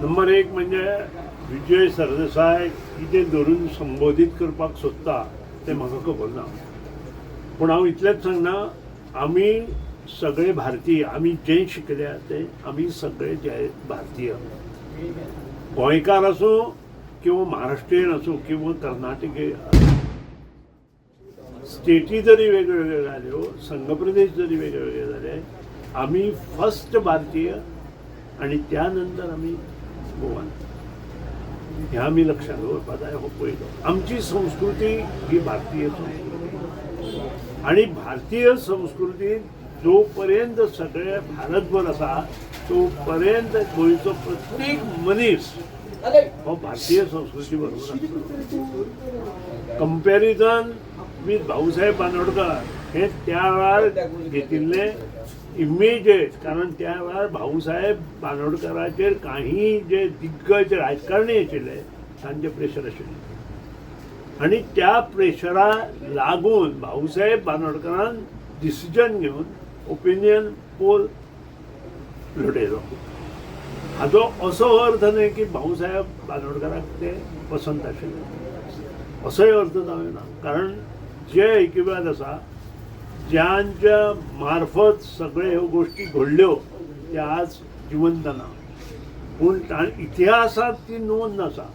Number एक म्हणजे विजय सरदेसाय कितें धरून संबोधीत करपाक सोदता तें म्हाका खबर ना, पूण हांव इतलेंच सांगना, आमी सगळे भारतीय, आमी जे शिकल्या ते आमी सगळे जे भारतीय, गोंयकार आसूं किंवा महाराष्ट्रीयन आसूं किंवा कर्नाटकी स्टेटी जरी वेगवेगळ्यो जाल्यो, संघ प्रदेश जरी वेगवेगळे जाले, आमी फर्स्ट भारतीय आणि त्यानंतर आमी गोवन. हे आमी लक्षात दवरपाक जाय. हो पयलो. आमची संस्कृती ही भारतीय संस्कृती आणि भारतीय संस्कृतीत जो पर्यंत सगळे भारतभर आसा तो पर्यंत गोंयचो प्रत्येक मनीस हो भारतीय संस्कृती बरोबर आसता. कंपॅरिजन विथ भाऊसाहेब बांदोडकर हे त्या वेळार घेतिल्ले इमेजेस, कारण त्या वेळार भाऊसाहेब बांदोडकराचेर काही जे दिग्गज राजकारणी आशिल्ले तांचे प्रेशर आशिल्ले आणि त्या प्रेशरा लागून भाऊसाहेब बांदोडकरान डिसिजन घेवन ओपिनियन पोल लढयलो. हाचो असो अर्थ न्हय की भाऊसाहेब बांदोडकराक ते पसंत आशिल्ले, असोय अर्थ जावना, कारण जे ऐकिवाद आसा ज्यांच्या मार्फत सगळे ह्यो गोष्टी घडल्यो त्या आज जिवंत ना, पूण इतिहासात ती नोंद आसा.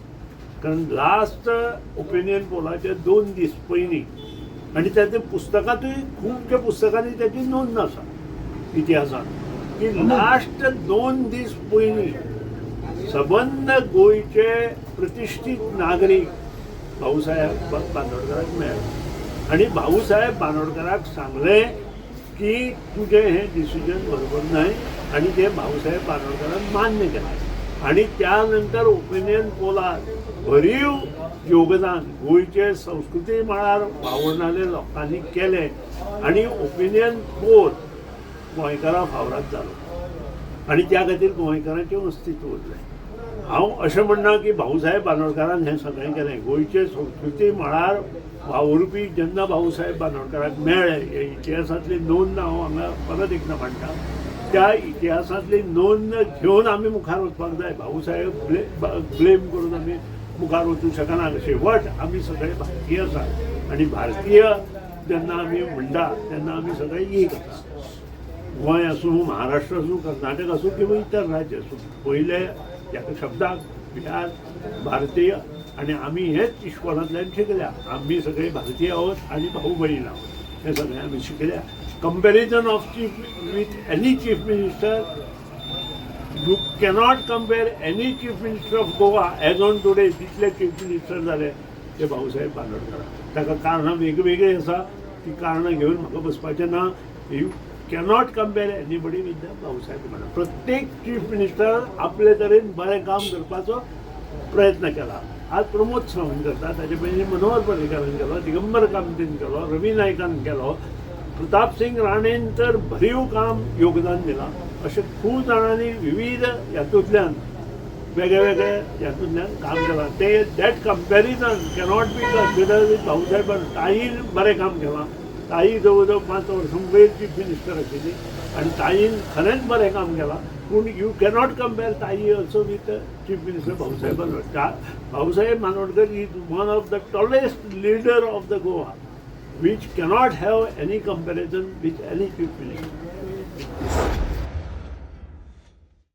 कारण लास्ट ओपिनियन पोलाचे 2 दीस पयलीं आणि त्याच्या पुस्तकातूय खुबशा पुस्तकांनी त्याची नोंद आसा इतिहासात की लास्ट 2 दीस पयलीं सबंद गोंयचे प्रतिष्ठीत नागरीक भाऊसाहेब बांदोडकराक मेळ्ळे आणि भाऊसाहेब बांदोडकराक सांगले की तुझे हे डिसिजन बरोबर नाही आणि ते भाऊसाहेब बांदोडकरान मान्य केले आणि त्यानंतर ओपिनियन पोलात भरीव योगदान गोंयचे संस्कृती मळार वावुरणारे लोकांनी केले आणि ओपिनियन पोल गोंयकारां फावरात जालो आणि त्या खातीर गोंयकारांचें अस्तित्व उरलें. हांव अशें म्हणना की भाऊसाहेब बांदोडकरान हें सगळें केलें. गोंयचे संस्कृती मळार वावुरपी जेन्ना भाऊसाहेब बांदोडकराक मेळ्ळे, हे इतिहासांतली नोंद हांव हांगा परत एकदां मांडटा. त्या इतिहासांतली नोंद घेवन आमी मुखार वचपाक जाय. भाऊसाहेब ब्लेम करून आमी मुखार वचूंक शकना. शेवट आमी सगळे भारतीय आसात आणि भारतीय जेन्ना आमी म्हणटा तेन्ना आमी सगळे एक आसा. गोंय आसूं, महाराष्ट्र आसूं, कर्नाटक आसूं किंवा इतर राज्य आसूं, पयले ह्या शब्दाक बिहार भारतीय आणि आमी हेच इश्कोलांतल्यान शिकल्या. आमी सगळे भारतीय आहोत आणि भाऊ बहीण आहोत, हे सगळे आमी शिकल्या. Comparison of chief with any chief minister, you cannot compare any chief minister of Goa as on today. जितले चीफ मिनिस्टर जाले ते भाऊसाहेब बांदोडकर. ताका कारणां वेगवेगळी आसा, ती कारणां घेवन म्हाका बसपाचें ना. You cannot compare anybody with the Bhausaheb Bandodkar. प्रत्येक चीफ मिनिस्टर आपले तरेन बरें काम करपाचो प्रयत्न केला. आज प्रमोद सावंत करता, ताचे पयलीं मनोहर पर्रीकारान केलो, दिगंबर कामतीन केलो, रवी नायकान केलो, प्रताप सिंग राणेन तर भरीव काम योगदान दिलां. अशें खूब जाणांनी विविध हातूंतल्यान वेगळे हातूंतल्यान काम केलां. ते that comparison cannot be consider with Bhausaheb. ताईन बरें काम केलां. ताई जवळ जवळ 5 वर्सां वयर चीफ मिनिस्टर आशिल्ली आणि ताईन खरेंच बरें काम केलां. पूण यू कॅनॉट कंपेर ताई also with chief minister Bhausaheb Bandodkar. Bhausaheb Bandodkar is one of the tallest leader of the Goa, which cannot have any comparison with any chief minister.